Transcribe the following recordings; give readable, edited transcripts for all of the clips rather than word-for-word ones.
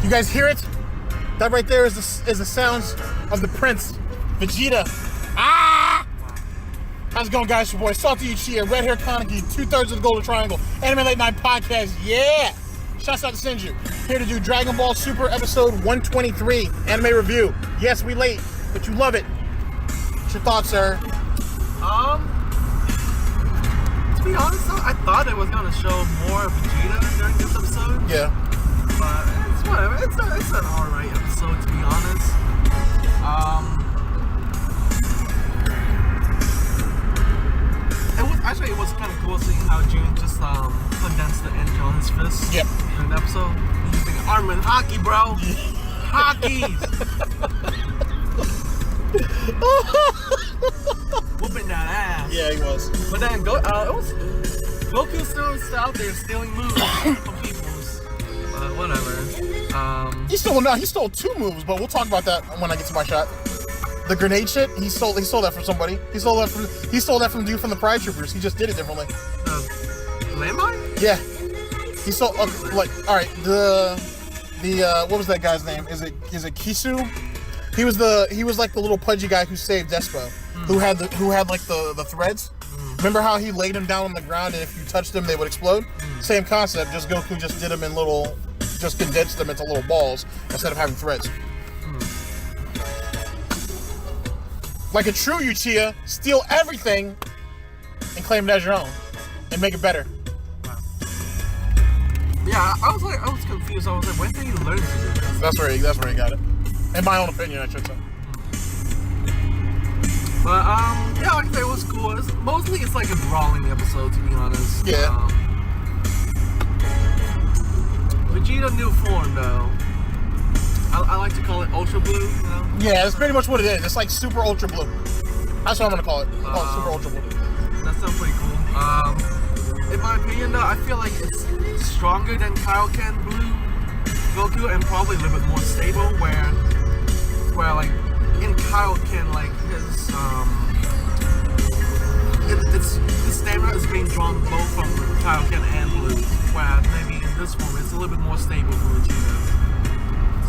You guys hear it? That right there is the sounds of the Prince, Vegeta. Ah! How's it going, guys? Your boy Salty Uchiha, Red Hair Kaneki, 2/3 of the Golden Triangle, Anime Late Night Podcast. Yeah! Shouts out to Senju. Here to do Dragon Ball Super Episode 123 anime review. Yes, we late, but you love it. What's your thoughts, sir? To be honest, I thought it was gonna show more of Vegeta during this episode. Yeah. But it's whatever. It's an alright episode, to be honest. It was kind of cool seeing how June just condensed the engine on his fist. Yep. During the episode, he's using arm and hockey, bro. Hockeys. Whooping that ass. Yeah, he was. But then Goku's still out there stealing moves from people's. Whatever. He stole 2 moves, but we'll talk about that when I get to my shot. The grenade shit, he stole that from somebody. He stole that from dude from the Pride Troopers. He just did it differently. Landmine? Yeah. He stole alright, the what was that guy's name? Is it Kisu? He was like the little pudgy guy who saved Despo. Who had like the threads. Remember how he laid them down on the ground and if you touched them they would explode? Same concept, just Goku just did them in just condensed them into little balls instead of having threads. Like a true Uchiha, steal everything and claim it as your own and make it better. Wow. Yeah, I was confused. I was like, when did he learn to do this? That's where he got it. In my own opinion, I should say. But yeah, like I said, it was cool. Mostly it's like a brawling episode, to be honest. Yeah. Vegeta new form though. I like to call it Ultra Blue, you know? Yeah, that's pretty much what it is. It's like Super Ultra Blue. That's what I'm gonna call it. Call it Super Ultra Blue. That sounds pretty cool. In my opinion though, I feel like it's stronger than Kaioken Blue Goku and probably a little bit more stable where like in Kaioken like his stamina is being drawn both from Kaioken and Blue. Whereas maybe in this form it's a little bit more stable for Vegeta.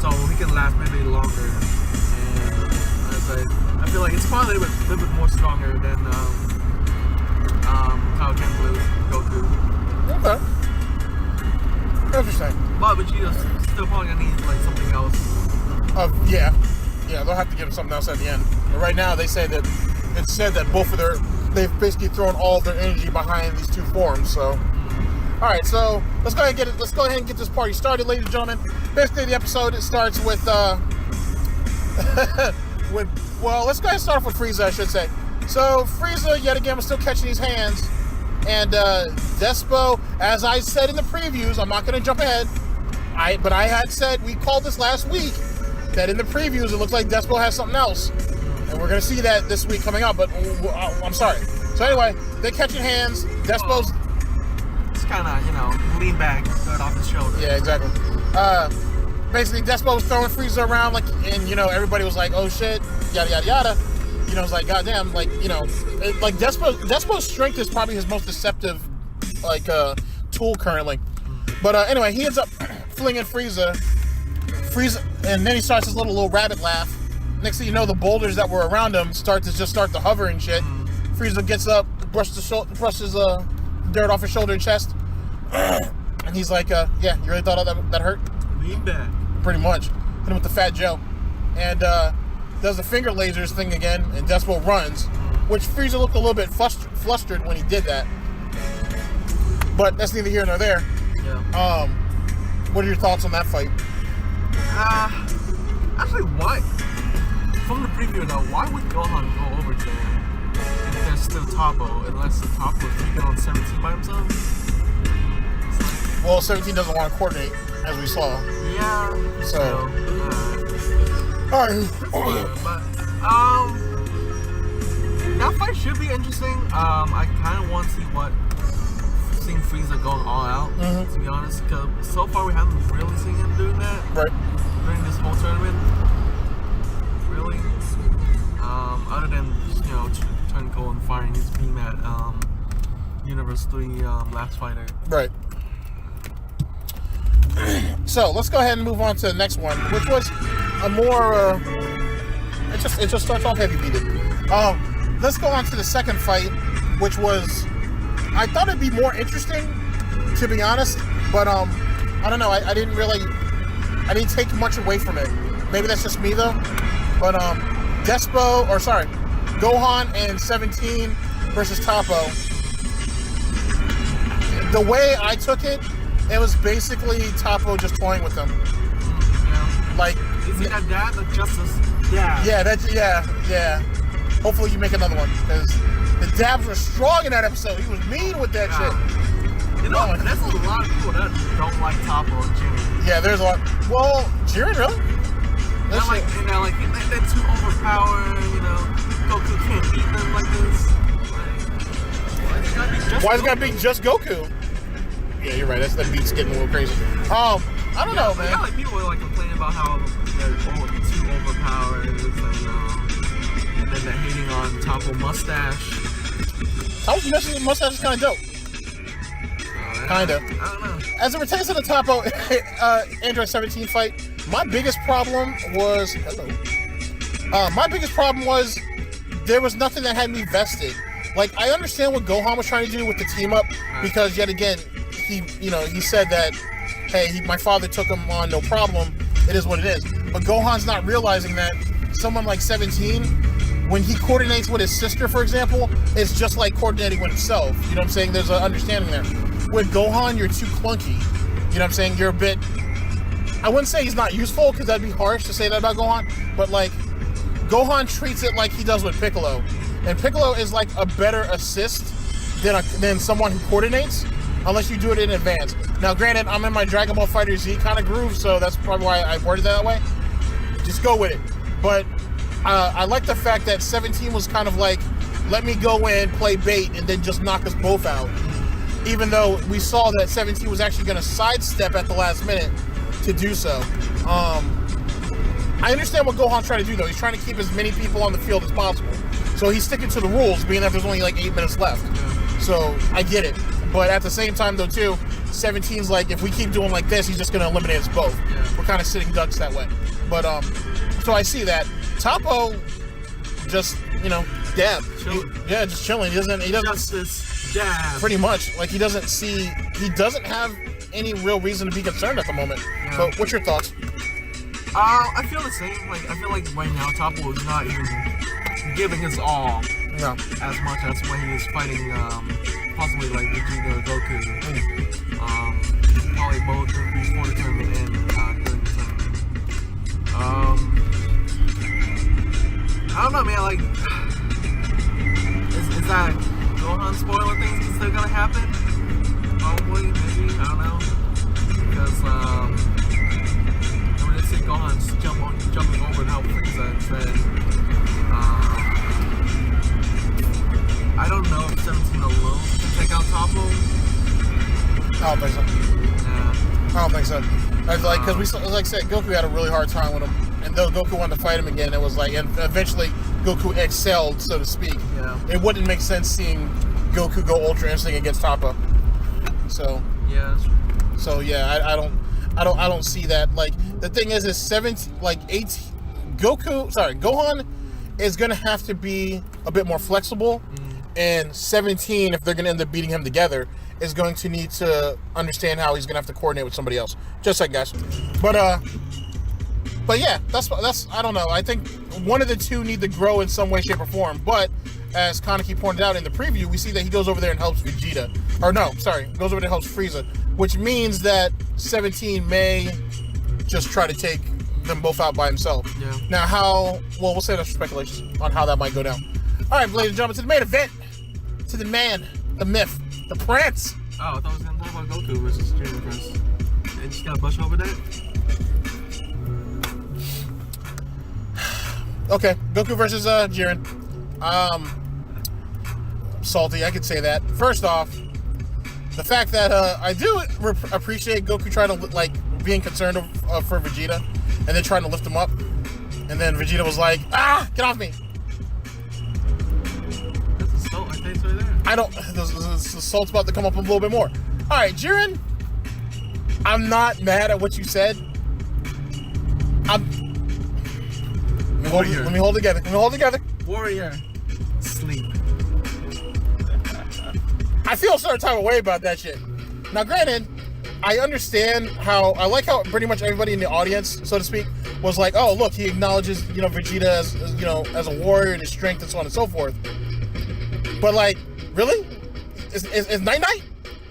So he can last maybe longer, and I feel like it's probably a little bit more stronger than Kaioken Blue Goku. Okay. Interesting. But Vegeta's still probably gonna need like something else. Yeah, they'll have to give him something else at the end. But right now, it's said that they've basically thrown all of their energy behind these 2 forms. So. All right, so let's go ahead and get this party started, ladies and gentlemen. Basically, the episode starts with let's go ahead and start off with Frieza, I should say. So Frieza yet again was still catching his hands, and Despo, as I said in the previews, I'm not going to jump ahead. But I had said we called this last week that in the previews it looks like Despo has something else, and we're going to see that this week coming up. But I'm sorry. So anyway, they're catching hands. Despo's. Kind of, lean back, throw it off his shoulder. Yeah, exactly. Basically, Despo was throwing Frieza around, and everybody was like, "Oh shit," yada yada yada. It's like, goddamn, Despo's strength is probably his most deceptive, tool currently. But anyway, he ends up flinging Frieza, and then he starts his little rabbit laugh. Next thing you know, the boulders that were around him start to hover and shit. Frieza gets up, brushes dirt off his shoulder and chest, and he's like, yeah, you really thought that hurt? Lean back. Pretty much. Hit him with the Fat Joe. And does the finger lasers thing again, and Despo runs, which Frieza looked a little bit flustered when he did that. But that's neither here nor there. Yeah. What are your thoughts on that fight? Actually, why? From the preview though, why would Gohan go over there? If there's still Tabo, unless the Tabo is taking on 17 by himself? Well, 17 doesn't want to coordinate, as we saw. Yeah. So. Alright. But, that fight should be interesting. I kind of want to see seeing Frieza going all out, to be honest, because so far we haven't really seen him doing that. Right. During this whole tournament. Really. Other than, turning cold and firing his beam at Universe 3 Last Fighter. Right. So let's go ahead and move on to the next one, which was a more. It just starts off heavy beated. Let's go on to the second fight, which was. I thought it'd be more interesting, to be honest, but I don't know. I didn't take much away from it. Maybe that's just me though. But Gohan and 17 versus Toppo. The way I took it, it was basically Toppo just toying with them. Yeah. Like, is it that dad or justice? Yeah. Yeah. Hopefully you make another one, because the dabs were strong in that episode. He was mean with that shit. You know, there's a lot of people that don't like Toppo and Jiren. Yeah, there's a lot. Well, Jiren, really? They're too overpowered, you know. Goku can't beat them like this. Why is it gotta be just Goku? Yeah, you're right. That beat's getting a little crazy. I don't know, man. Yeah, like people were like complaining about how they're too overpowered, and then they're hating on Toppo mustache. Toppo's mustache is kind of dope. Kinda. I don't know. As it pertains to the Toppo Android 17 fight, my biggest problem was there was nothing that had me vested. Like, I understand what Gohan was trying to do with the team up, because yet again, he said that, hey, my father took him on, no problem. It is what it is. But Gohan's not realizing that someone like 17, when he coordinates with his sister, for example, it's just like coordinating with himself. You know what I'm saying? There's an understanding there. With Gohan, you're too clunky. You know what I'm saying? You're a bit... I wouldn't say he's not useful, because that'd be harsh to say that about Gohan, but like, Gohan treats it like he does with Piccolo. And Piccolo is like a better assist than someone who coordinates, unless you do it in advance. Now, granted, I'm in my Dragon Ball FighterZ kind of groove, so that's probably why I worded that way. Just go with it. But I like the fact that 17 was kind of like, let me go in, play bait, and then just knock us both out. Even though we saw that 17 was actually going to sidestep at the last minute to do so. I understand what Gohan's trying to do, though. He's trying to keep as many people on the field as possible. So he's sticking to the rules, being that there's only like 8 minutes left. So I get it. But at the same time, though, too, 17's like, if we keep doing like this, he's just going to eliminate us both. We're kind of sitting ducks that way. But, so I see that. Toppo just, dab. Just chilling. He doesn't. Justice, dab. Pretty much. Like, he doesn't have any real reason to be concerned at the moment. Yeah. But what's your thoughts? I feel the same. Like, I feel like right now Toppo is not even giving his all. No. As much as when he was fighting, possibly like Vegeta or Goku. Probably both before the tournament and during the tournament. I don't know, man. Like, is that Gohan spoiling things that's still gonna happen? Probably, maybe. I don't know. Because when they see Gohan jumping over and help Frieza instead. I don't know if 17 alone can take out Toppo. I don't think so. Yeah. I don't think so. Because like I said, Goku had a really hard time with him, and though Goku wanted to fight him again, it was like, and eventually Goku excelled, so to speak. Yeah. It wouldn't make sense seeing Goku go Ultra Instinct against Toppo. So. Yeah. That's true. So yeah, I don't see that. Like, the thing is Gohan is gonna have to be a bit more flexible. And 17, if they're going to end up beating him together, is going to need to understand how he's going to have to coordinate with somebody else. Just like guys. But yeah, that's I don't know. I think one of the two need to grow in some way, shape, or form. But as Kaneki pointed out in the preview, we see that he goes over there and helps Vegeta. Or no, sorry, goes over there and helps Frieza, which means that 17 may just try to take them both out by himself. Yeah. Now, we'll say that's speculation on how that might go down. All right, ladies and gentlemen, to the main event. To the man, the myth, the prince. Oh, I thought I was going to talk about Goku versus Jiren first. And just got to brush over that? Okay, Goku versus Jiren. Salty, I could say that. First off, the fact that I do appreciate Goku trying to, like, being concerned for Vegeta, and then trying to lift him up. And then Vegeta was like, get off me. The salt's about to come up a little bit more. All right, Jiren. I'm not mad at what you said. Let me hold together. Warrior, sleep. I feel a certain type of way about that shit. Now, granted, I understand I like how pretty much everybody in the audience, so to speak, was like, oh, look, he acknowledges, Vegeta as a warrior and his strength and so on and so forth. But like, really? Is night-night?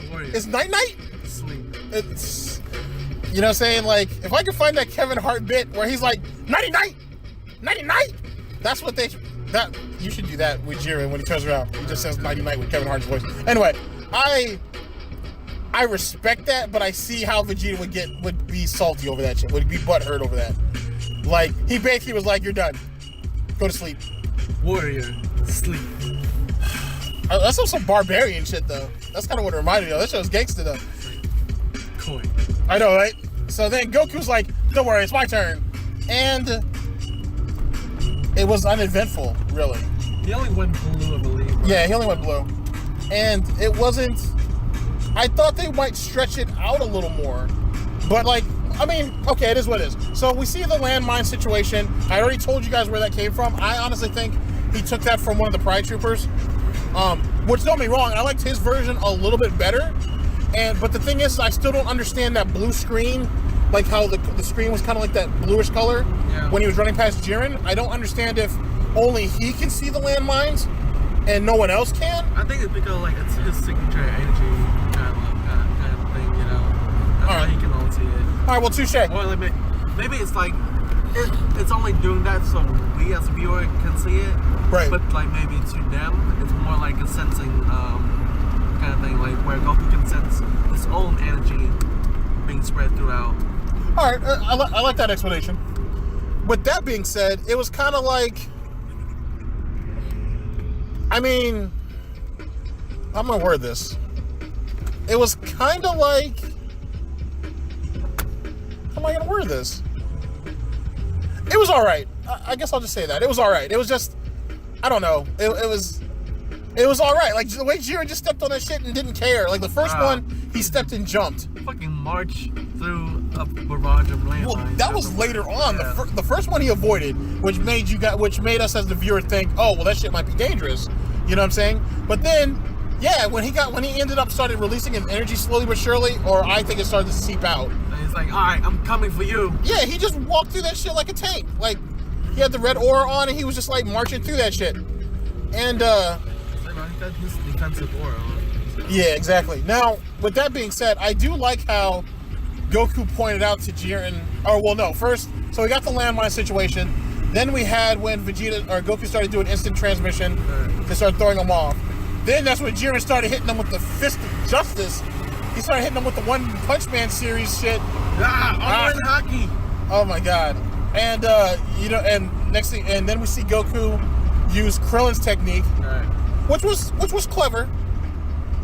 Warrior. Is night-night? Sleep. It's, you know what I'm saying? Like, if I could find that Kevin Hart bit where he's like, nighty-night! Nighty-night! That's what you should do that with Jiren when he turns around. He just says nighty-night with Kevin Hart's voice. Anyway, I respect that, but I see how Vegeta would be salty over that shit, would be butthurt over that. Like, he basically was like, you're done. Go to sleep. Warrior, sleep. That's some barbarian shit, though. That's kind of what it reminded me of. That shit was gangster, though. Coin. I know, right? So then Goku's like, don't worry, it's my turn. And it was uneventful, really. He only went blue, I believe. Right? Yeah, he only went blue. And it wasn't... I thought they might stretch it out a little more. But, like, I mean, okay, it is what it is. So we see the landmine situation. I already told you guys where that came from. I honestly think he took that from one of the Pride Troopers. Which, don't get me wrong, I liked his version a little bit better. But the thing is, I still don't understand that blue screen. Like how the screen was kind of like that bluish color when he was running past Jiren. I don't understand if only he can see the landmines and no one else can. I think it's because like it's his signature energy kind of thing, That's why he can only see it. All right, well, touche. Or like, maybe it's like it's only doing that so we as a viewer can see it. Right. But like maybe to them, it's more like a sensing kind of thing, like where Goku can sense his own energy being spread throughout. All right, I like that explanation. With that being said, it was kind of like, I mean, how am I word this? It was kind of like, how am I gonna word this? It was all right. I guess I'll just say that. It was all right. It was just, I don't know. It was all right. Like the way Jiren just stepped on that shit and didn't care. Like the first one, he stepped and jumped. Fucking march through a barrage of landmines. Well, that was later on. Yeah. The first one he avoided, which made us as the viewer think, oh, well, that shit might be dangerous. You know what I'm saying? But then, yeah, when he ended up started releasing his energy slowly but surely, or I think it started to seep out. And he's like, all right, I'm coming for you. Yeah, he just walked through that shit like a tank. Like he had the red aura on, and he was just like marching through that shit. And he got his defensive aura on. yeah, exactly. Now, with that being said, I do like how Goku pointed out to Jiren, first, so we got the landmine situation. Then we had when Goku started doing instant transmission, they started throwing him off. Then that's when Jiren started hitting them with the fist of justice. He started hitting them with the One Punch Man series shit. Hockey. Oh my god. And and then we see Goku use Krillin's technique, which was clever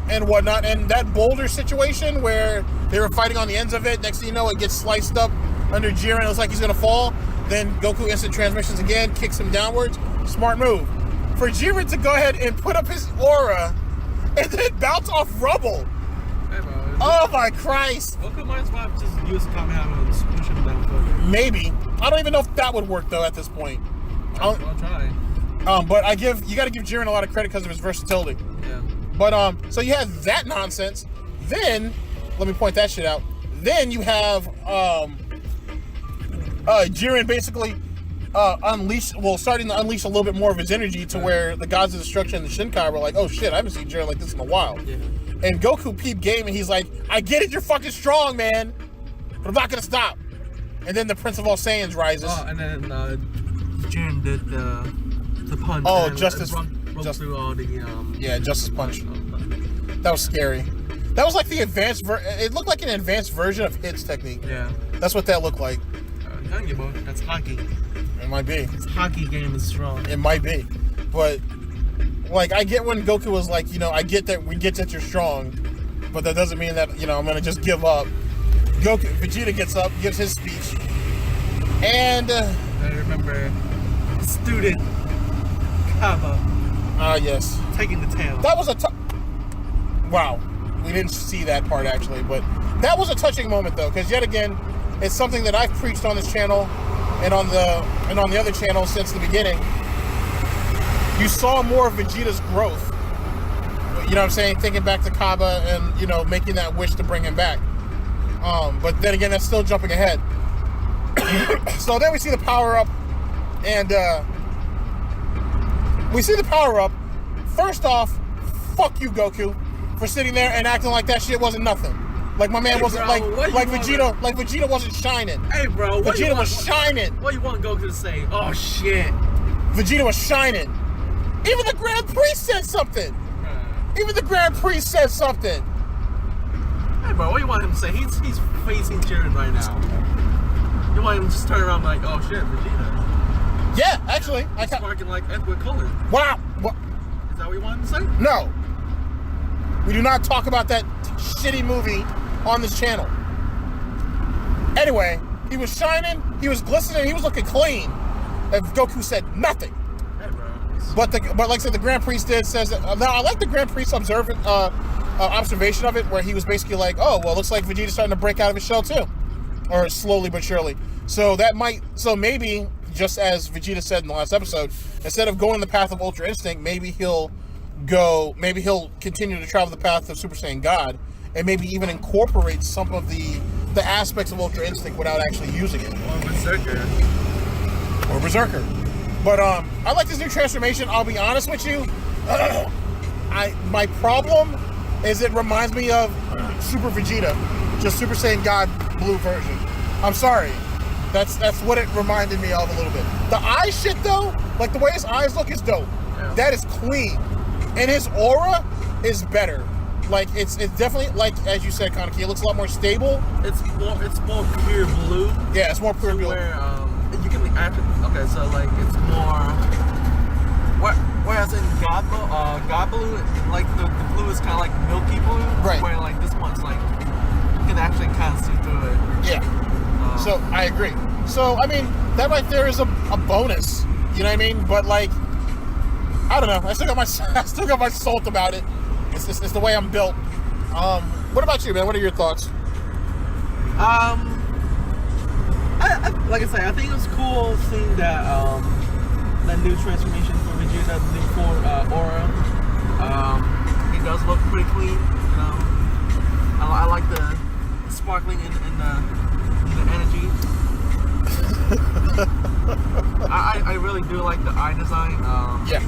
and whatnot. And that boulder situation where they were fighting on the ends of it, next thing you know, it gets sliced up under Jiren. It looks like he's gonna fall. Then Goku instant transmissions again, kicks him downwards. Smart move. For Jiren to go ahead and put up his aura and then bounce off rubble. Hey, bro. Oh my Christ. Goku might as well just use Kamehameha and push him down further. Maybe. I don't even know if that would work though at this point. I'll try. But you gotta give Jiren a lot of credit because of his versatility. Yeah. But so you had that nonsense. Then, let me point that shit out. Then you have Jiren basically starting to unleash a little bit more of his energy to where the gods of destruction and the Shinkai were like, oh shit, I haven't seen Jiren like this in a while. Yeah. And Goku peeped game and he's like, I get it, you're fucking strong, man, but I'm not gonna stop. And then the Prince of All Saiyans rises. Oh, and then Jiren did the punch. Oh, and Justice. Run through all the Justice Punch. That was scary. That was like the advanced it looked like an advanced version of Hit's technique. Yeah. That's what that looked like. I'm telling you, boy, that's hockey. It might be. This hockey game is strong. It might be. But like I get when Goku was like, I get that you're strong, but that doesn't mean that, I'm gonna just give up. Vegeta gets up, gives his speech. And I remember student Kaba. Yes. Taking the tail. That was wow. we didn't see that part actually. But that was a touching moment though, because yet again, it's something that I've preached on this channel and on the other channel since the beginning. You saw more of Vegeta's growth. You know what I'm saying? Thinking back to Kaba and, you know, making that wish to bring him back. But then again, that's still jumping ahead. So then we see the power-up, and we see the power-up. First off, fuck you, Goku, for sitting there and acting like that shit wasn't nothing. Like my man wasn't, bro, like Vegeta wasn't shining. Hey, bro. Vegeta was shining. What do you want Goku to say? Oh, shit. Vegeta was shining. Even the Grand Priest said something. Even the Grand Priest said something. Hey, bro, what do you want him to say? He's facing Jiren right now. You want him to just turn around and like, oh shit, Vegeta. Yeah, actually. He's sparking like Edward Cullen. Wow. What? Is that what you want him to say? No. We do not talk about that shitty movie on this channel. Anyway, he was shining, he was glistening, he was looking clean. And Goku said nothing. Hey, bro. But like I said, the Grand Priest says now I like the Grand Priest's observation of it, where he was basically like, oh well, looks like Vegeta's starting to break out of his shell too, or slowly but surely. So maybe just as Vegeta said in the last episode, instead of going the path of Ultra Instinct, maybe he'll continue to travel the path of Super Saiyan God, and maybe even incorporate some of the aspects of Ultra Instinct without actually using it. Or Berserker. But I like this new transformation. I'll be honest with you. My problem is it reminds me of Super Vegeta, just Super Saiyan God Blue version. I'm sorry. That's what it reminded me of a little bit. The eye shit though, like the way his eyes look is dope. Yeah. That is clean. And his aura is better. Like it's definitely, like as you said, Kaneki, it looks a lot more stable. It's more pure blue. Yeah, it's more pure blue. Where you can actually, okay, so like it's more. Whereas in God Blue, like the blue is kind of like milky blue. Right. Where like this one's like you can actually kind of see through it. Yeah. So I agree. So I mean that right there is a bonus. You know what I mean? But like, I don't know. I still got my salt about it. It's the way I'm built. What about you, man? What are your thoughts? Like I say, I think it was cool seeing that that new transformation for Vegeta, the new aura. He does look pretty clean. You know, I like the sparkling in the energy. I really do like the eye design. Yeah.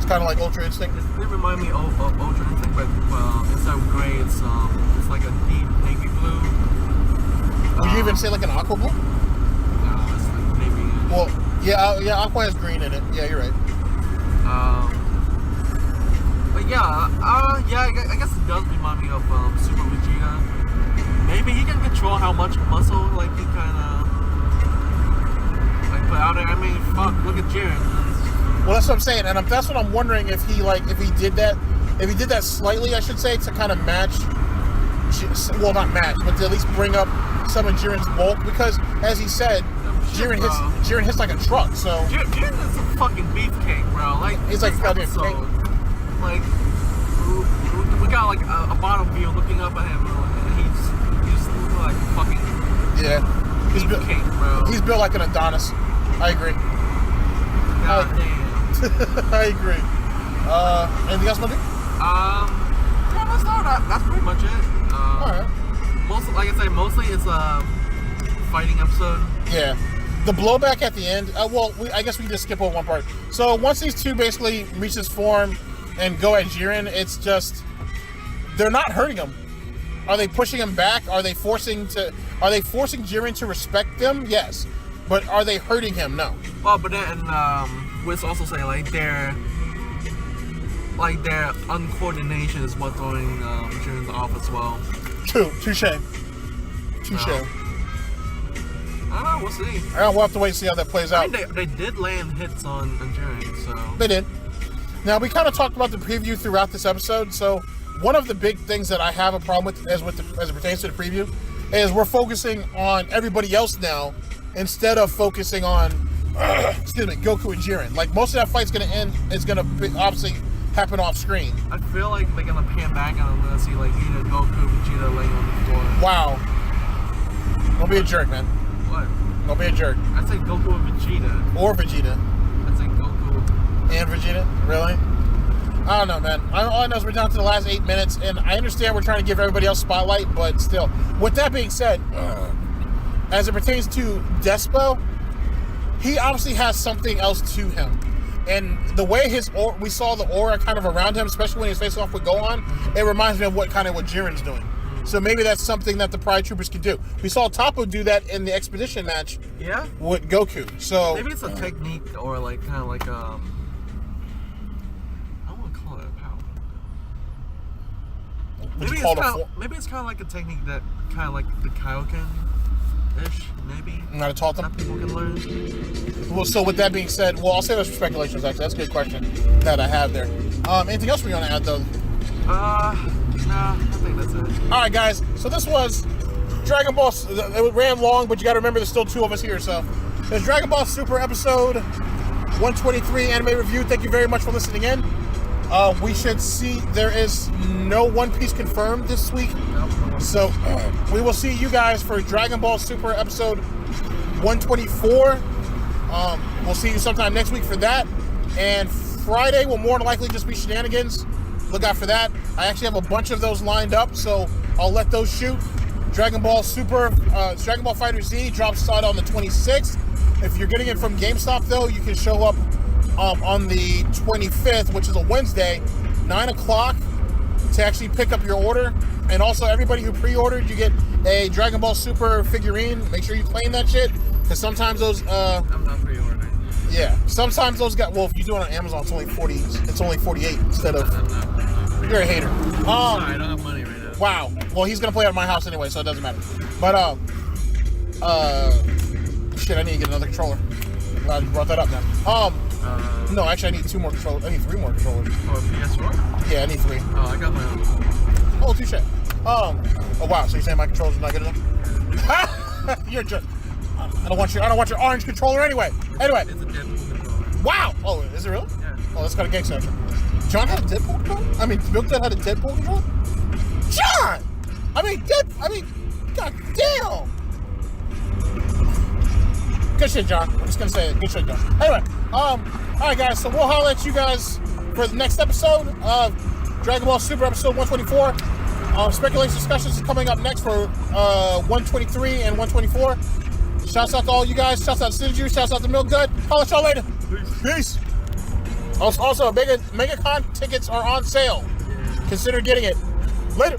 Kind of like Ultra Instinct. It reminds me of Ultra Instinct, but instead of gray, it's like a deep navy blue. Would you even say like an aqua blue? No, it's like navy. Well, yeah, aqua has green in it. Yeah, you're right. But yeah, I guess it does remind me of Super Vegeta. Maybe he can control how much muscle like he kind of like put out there. I mean, fuck, look at Jiren. Well, that's what I'm saying, and that's what I'm wondering if he did that slightly, I should say, to kind of match, well, not match, but to at least bring up some of Jiren's bulk, because as he said, Jiren hits like a truck. So Jiren is a fucking beefcake, bro. Like he's like goddamn cake. Like we got like a bottom view looking up at him, and he's like fucking beefcake, bro. He's built like an Adonis. I agree. God damn. I agree. Anything else, buddy? That's pretty much it. Alright. Mostly it's a fighting episode. Yeah. The blowback at the end, I guess we just skip over one part. So once these two basically reach this form and go at Jiren, it's just, they're not hurting him. Are they pushing him back? Are they forcing Jiren to respect them? Yes. But are they hurting him? No. Well, but then Wiz also say like their uncoordination is what's throwing Jiren off as well. True. Touche. I don't know. We'll see. We'll have to wait and see how that plays out. I mean, they did land hits on Jiren, so they did. Now we kind of talked about the preview throughout this episode. So one of the big things that I have a problem with, as it pertains to the preview, is we're focusing on everybody else now, instead of focusing on, Goku and Jiren. Like, most of that fight's going to end, is going to obviously happen off screen. I feel like they're gonna pan back and I'm gonna see like either Goku, Vegeta laying on the floor. Wow. Don't be a jerk, man. What? Don't be a jerk. I say Goku and Vegeta. Or Vegeta. I say Goku and Vegeta. Really? I don't know, man. All I know is we're down to the last 8 minutes, and I understand we're trying to give everybody else spotlight, but still. With that being said, as it pertains to Despo, he obviously has something else to him. And the way we saw the aura kind of around him, especially when he's facing off with Gohan, it reminds me of what Jiren's doing. So maybe that's something that the Pride Troopers can do. We saw Toppo do that in the Expedition match with Goku. So maybe it's a technique or like kind of like I don't want to call it a power. Maybe it's kind of like a technique that kind of like the Kaioken-ish, maybe. Not a taught them. That people can learn. Well, so with that being said, well, I'll say those for speculations. Actually, that's a good question that I have there. Anything else we want to add though? Nah, I think that's it. All right, guys. So this was Dragon Ball. It ran long, but you got to remember there's still 2 of us here. So there's Dragon Ball Super episode 123 anime review. Thank you very much for listening in. We should see there is no One Piece confirmed this week. So we will see you guys for Dragon Ball Super episode 124. We'll see you sometime next week for that. And Friday will more than likely just be shenanigans. Look out for that. I actually have a bunch of those lined up, so I'll let those shoot. Dragon Ball Super, Dragon Ball Fighter Z drops out on the 26th. If you're getting it from GameStop, though, you can show up on the 25th, which is a Wednesday, 9 o'clock, to actually pick up your order. And also, everybody who pre-ordered, you get a Dragon Ball Super figurine. Make sure you claim that shit, because sometimes those... I'm not pre-ordering. Yeah, sometimes those got... Well, if you do it on Amazon, it's only 40. It's only 48 instead of... You're a hater. Sorry, I don't have money right now. Wow. Well, he's gonna play at my house anyway, so it doesn't matter. But shit, I need to get another controller. Glad you brought that up now. No, actually, I need 2 more controllers. I need 3 more controllers. Oh, PS4? Yeah, I need 3. Oh, I got my own. Oh, touche. Oh wow. So you're saying my controllers are not good enough? You're a jerk. I don't want your orange controller anyway. Anyway. It's a Deadpool controller. Wow. Oh, is it really? Yeah. Oh, that's kind of gangster. John had a Deadpool controller? I mean, Milk Dad had a Deadpool controller? John! God damn! Good shit, John. I'm just gonna say it. Good shit, John. Anyway, alright guys, so we'll holler at you guys for the next episode of Dragon Ball Super episode 124. Speculation discussions is coming up next for 123 and 124. Shouts out to all you guys. Shouts out to Sinju. Shouts out to Milk Dud. Holler at y'all later. Peace. Also, MegaCon tickets are on sale. Consider getting it. Later.